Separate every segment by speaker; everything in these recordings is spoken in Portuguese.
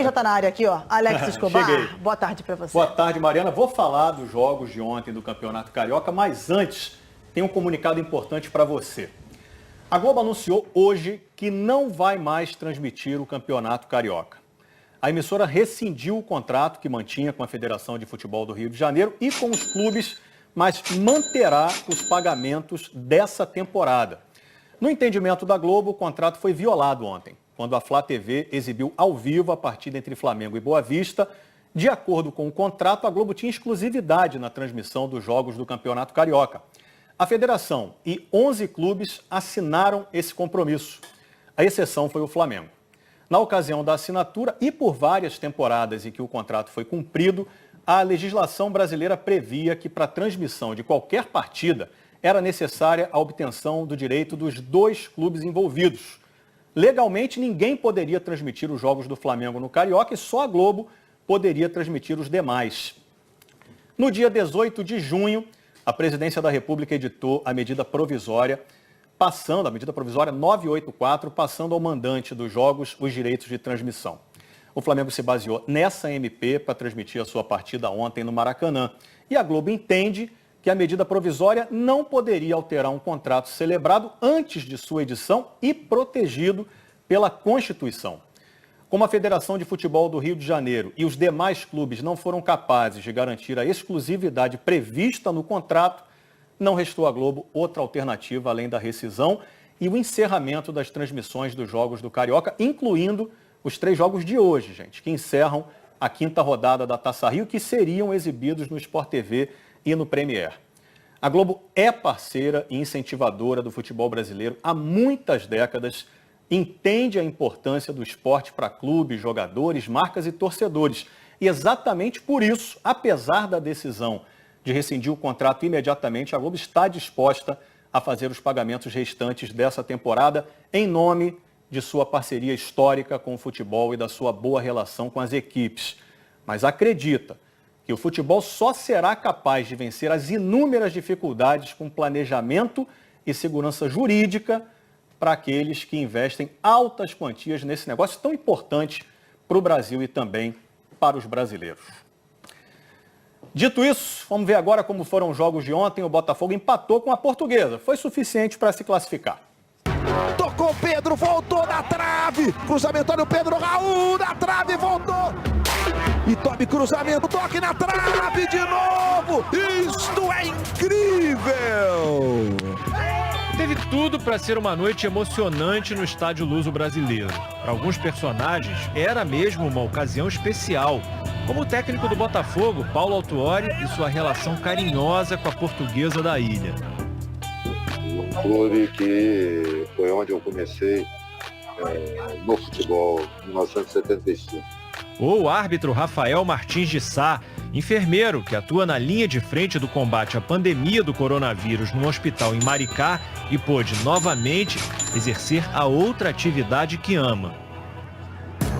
Speaker 1: já está na área aqui, ó. Alex Escobar.
Speaker 2: Cheguei.
Speaker 1: Boa tarde para você.
Speaker 2: Boa tarde, Mariana. Vou falar dos jogos de ontem do Campeonato Carioca, mas antes tem um comunicado importante para você. A Globo anunciou hoje que não vai mais transmitir o Campeonato Carioca. A emissora rescindiu o contrato que mantinha com a Federação de Futebol do Rio de Janeiro e com os clubes, mas manterá os pagamentos dessa temporada. No entendimento da Globo, o contrato foi violado ontem, quando a Flá TV exibiu ao vivo a partida entre Flamengo e Boa Vista. De acordo com o contrato, a Globo tinha exclusividade na transmissão dos jogos do Campeonato Carioca. A federação e 11 clubes assinaram esse compromisso. A exceção foi o Flamengo. Na ocasião da assinatura e por várias temporadas em que o contrato foi cumprido, a legislação brasileira previa que para a transmissão de qualquer partida era necessária a obtenção do direito dos 2 clubes envolvidos. Legalmente, ninguém poderia transmitir os jogos do Flamengo no Carioca e só a Globo poderia transmitir os demais. No dia 18 de junho, a Presidência da República editou a medida provisória 984, passando ao mandante dos jogos os direitos de transmissão. O Flamengo se baseou nessa MP para transmitir a sua partida ontem no Maracanã. E a Globo entende que a medida provisória não poderia alterar um contrato celebrado antes de sua edição e protegido pela Constituição. Como a Federação de Futebol do Rio de Janeiro e os demais clubes não foram capazes de garantir a exclusividade prevista no contrato, não restou à Globo outra alternativa além da rescisão e o encerramento das transmissões dos jogos do Carioca, incluindo os 3 jogos de hoje, gente, que encerram a 5ª rodada da Taça Rio, que seriam exibidos no Sport TV e no Premier. A Globo é parceira e incentivadora do futebol brasileiro há muitas décadas, entende a importância do esporte para clubes, jogadores, marcas e torcedores. E exatamente por isso, apesar da decisão de rescindir o contrato imediatamente, a Globo está disposta a fazer os pagamentos restantes dessa temporada em nome de sua parceria histórica com o futebol e da sua boa relação com as equipes. Mas acredita que o futebol só será capaz de vencer as inúmeras dificuldades com planejamento e segurança jurídica para aqueles que investem altas quantias nesse negócio tão importante para o Brasil e também para os brasileiros. Dito isso, vamos ver agora como foram os jogos de ontem. O Botafogo empatou com a Portuguesa. Foi suficiente para se classificar.
Speaker 3: Tocou Pedro, voltou na trave. Cruzamento, olha o Pedro Raul na trave, voltou. E tome cruzamento, toque na trave de novo. Isto é incrível.
Speaker 4: Teve tudo para ser uma noite emocionante no Estádio Luso-Brasileiro. Para alguns personagens, era mesmo uma ocasião especial, como o técnico do Botafogo, Paulo Autuori, e sua relação carinhosa com a Portuguesa da ilha.
Speaker 5: Um clube que foi onde eu comecei no futebol, em 1975.
Speaker 4: Ou o árbitro Rafael Martins de Sá, enfermeiro que atua na linha de frente do combate à pandemia do coronavírus no hospital em Maricá e pôde novamente exercer a outra atividade que ama.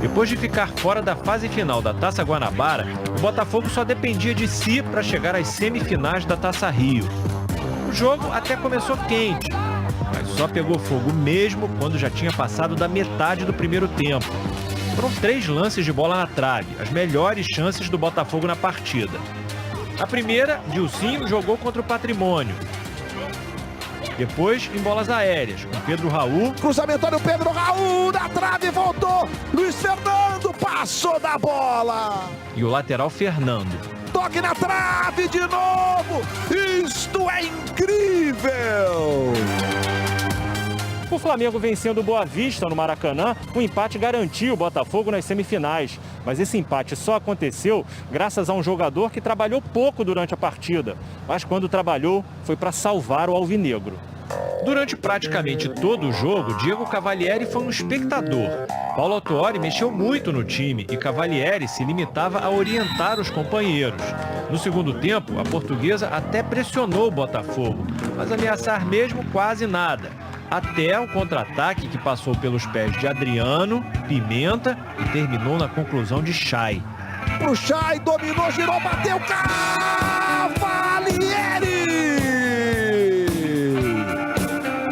Speaker 4: Depois de ficar fora da fase final da Taça Guanabara, o Botafogo só dependia de si para chegar às semifinais da Taça Rio. O jogo até começou quente, mas só pegou fogo mesmo quando já tinha passado da metade do primeiro tempo. Foram 3 lances de bola na trave, as melhores chances do Botafogo na partida. A primeira, Dilcinho jogou contra o Patrimônio. Depois, em bolas aéreas, com Pedro Raul.
Speaker 3: Cruzamento, olha o Pedro Raul na trave, voltou. Luiz Fernando passou da bola.
Speaker 4: E o lateral Fernando.
Speaker 3: Toque na trave de novo. Isto é incrível.
Speaker 6: O Flamengo vencendo o Boa Vista no Maracanã, o empate garantiu o Botafogo nas semifinais. Mas esse empate só aconteceu graças a um jogador que trabalhou pouco durante a partida. Mas quando trabalhou, foi para salvar o alvinegro.
Speaker 4: Durante praticamente todo o jogo, Diego Cavalieri foi um espectador. Paulo Autuori mexeu muito no time e Cavalieri se limitava a orientar os companheiros. No segundo tempo, a Portuguesa até pressionou o Botafogo, mas ameaçar mesmo quase nada. Até o contra-ataque que passou pelos pés de Adriano, Pimenta e terminou na conclusão de Chay.
Speaker 3: O Chay dominou, girou, bateu, Cavalieri!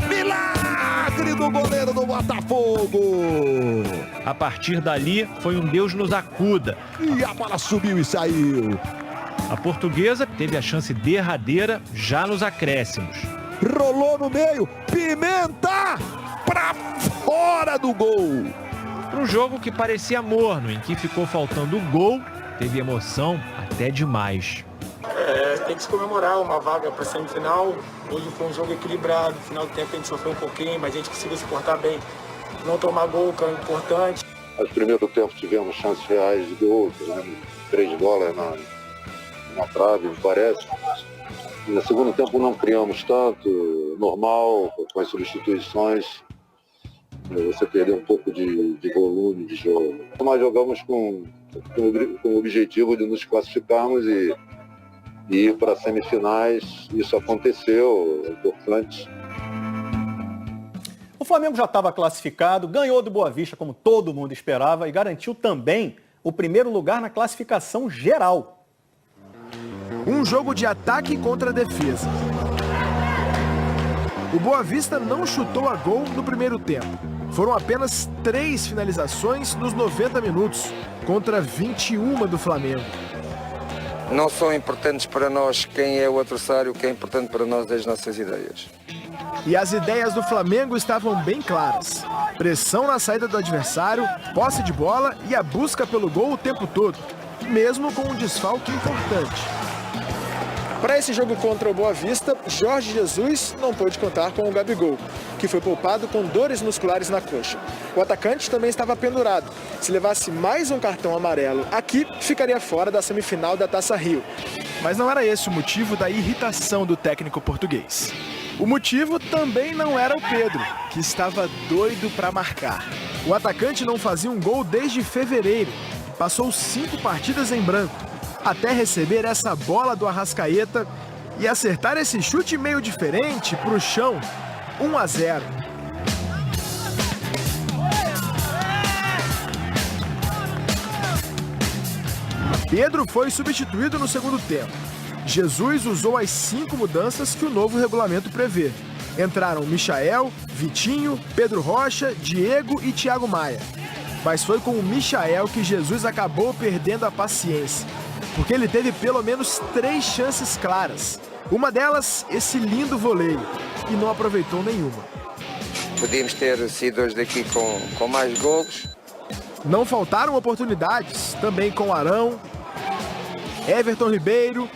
Speaker 3: Milagre do goleiro do Botafogo.
Speaker 4: A partir dali, foi um Deus nos acuda.
Speaker 3: E a bola subiu e saiu.
Speaker 4: A Portuguesa teve a chance derradeira já nos acréscimos.
Speaker 3: Rolou no meio, Pimenta pra fora do gol.
Speaker 4: Para um jogo que parecia morno, em que ficou faltando o gol, teve emoção até demais.
Speaker 7: Tem que se comemorar uma vaga para a semifinal. Hoje foi um jogo equilibrado. No final do tempo a gente sofreu um pouquinho, mas a gente conseguiu se portar bem. Não tomar gol, que é importante.
Speaker 5: No primeiro tempo tivemos chances reais de gol, 3 bolas na trave, me parece. E no segundo tempo não criamos tanto, normal, com as substituições. Você perdeu um pouco de volume de jogo. Mas jogamos com o objetivo de nos classificarmos e ir para semifinais. Isso aconteceu, é importante.
Speaker 2: O Flamengo já estava classificado, ganhou do Boa Vista, como todo mundo esperava, e garantiu também o primeiro lugar na classificação geral.
Speaker 8: Um jogo de ataque contra a defesa. O Boa Vista não chutou a gol no primeiro tempo. Foram apenas 3 finalizações nos 90 minutos, contra 21 do Flamengo.
Speaker 9: Não são importantes para nós quem é o adversário, o que é importante para nós é as nossas ideias.
Speaker 8: E as ideias do Flamengo estavam bem claras. Pressão na saída do adversário, posse de bola e a busca pelo gol o tempo todo, mesmo com um desfalque importante. Para esse jogo contra o Boa Vista, Jorge Jesus não pôde contar com o Gabigol, que foi poupado com dores musculares na coxa. O atacante também estava pendurado. Se levasse mais um cartão amarelo aqui, ficaria fora da semifinal da Taça Rio. Mas não era esse o motivo da irritação do técnico português. O motivo também não era o Pedro, que estava doido para marcar. O atacante não fazia um gol desde fevereiro. Passou 5 partidas em branco, até receber essa bola do Arrascaeta e acertar esse chute meio diferente para o chão. 1-0. Pedro foi substituído no segundo tempo. Jesus usou as 5 mudanças que o novo regulamento prevê. Entraram Michael, Vitinho, Pedro Rocha, Diego e Thiago Maia. Mas foi com o Michael que Jesus acabou perdendo a paciência, porque ele teve pelo menos 3 chances claras. Uma delas, esse lindo voleio, e não aproveitou nenhuma.
Speaker 9: Podíamos ter sido hoje daqui com mais golos.
Speaker 8: Não faltaram oportunidades, também com Arão, Everton Ribeiro,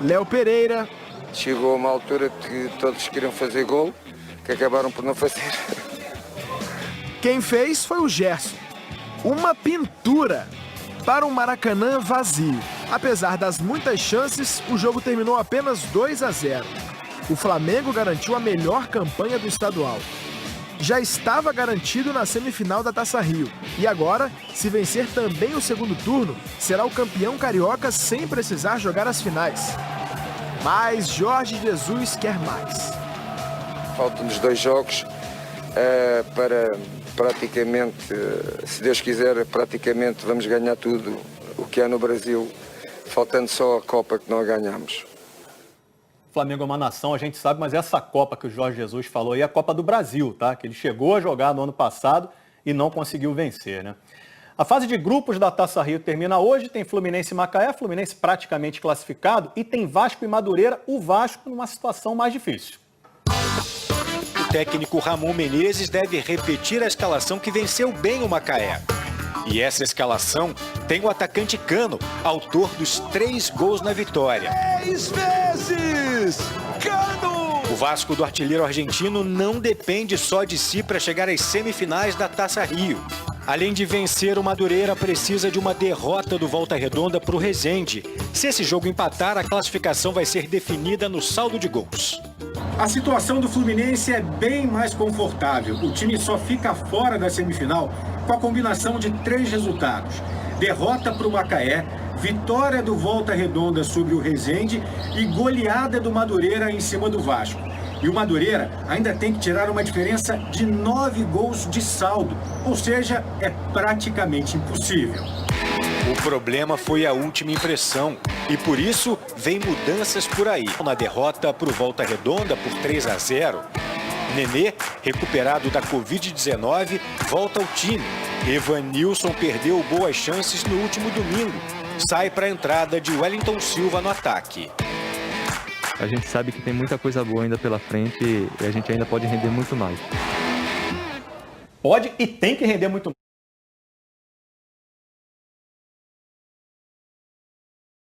Speaker 8: Léo Pereira.
Speaker 9: Chegou uma altura que todos queriam fazer gol, que acabaram por não fazer.
Speaker 8: Quem fez foi o Gerson. Uma pintura para um Maracanã vazio. Apesar das muitas chances, o jogo terminou apenas 2-0. O Flamengo garantiu a melhor campanha do estadual. Já estava garantido na semifinal da Taça Rio. E agora, se vencer também o segundo turno, será o campeão carioca sem precisar jogar as finais. Mas Jorge Jesus quer mais.
Speaker 9: Faltam-nos 2 jogos para praticamente, se Deus quiser, praticamente vamos ganhar tudo o que há no Brasil, faltando só a Copa que não a ganhamos.
Speaker 2: O Flamengo é uma nação, a gente sabe, mas essa Copa que o Jorge Jesus falou aí é a Copa do Brasil, tá? Que ele chegou a jogar no ano passado e não conseguiu vencer, né? A fase de grupos da Taça Rio termina hoje, tem Fluminense e Macaé, Fluminense praticamente classificado, e tem Vasco e Madureira, o Vasco numa situação mais difícil.
Speaker 10: O técnico Ramon Menezes deve repetir a escalação que venceu bem o Macaé. E essa escalação tem o atacante Cano, autor dos 3 gols na vitória.
Speaker 3: 3 vezes! Cano!
Speaker 10: O Vasco do artilheiro argentino não depende só de si para chegar às semifinais da Taça Rio. Além de vencer, o Madureira precisa de uma derrota do Volta Redonda para o Resende. Se esse jogo empatar, a classificação vai ser definida no saldo de gols.
Speaker 11: A situação do Fluminense é bem mais confortável. O time só fica fora da semifinal com a combinação de 3 resultados. Derrota para o Macaé, vitória do Volta Redonda sobre o Resende e goleada do Madureira em cima do Vasco. E o Madureira ainda tem que tirar uma diferença de 9 gols de saldo, ou seja, é praticamente impossível.
Speaker 10: O problema foi a última impressão e por isso vem mudanças por aí. Na derrota para o Volta Redonda por 3-0, Nenê, recuperado da Covid-19, volta ao time. Evanilson perdeu boas chances no último domingo. Sai para a entrada de Wellington Silva no ataque.
Speaker 12: A gente sabe que tem muita coisa boa ainda pela frente e a gente ainda pode render muito mais.
Speaker 2: Pode e tem que render muito mais.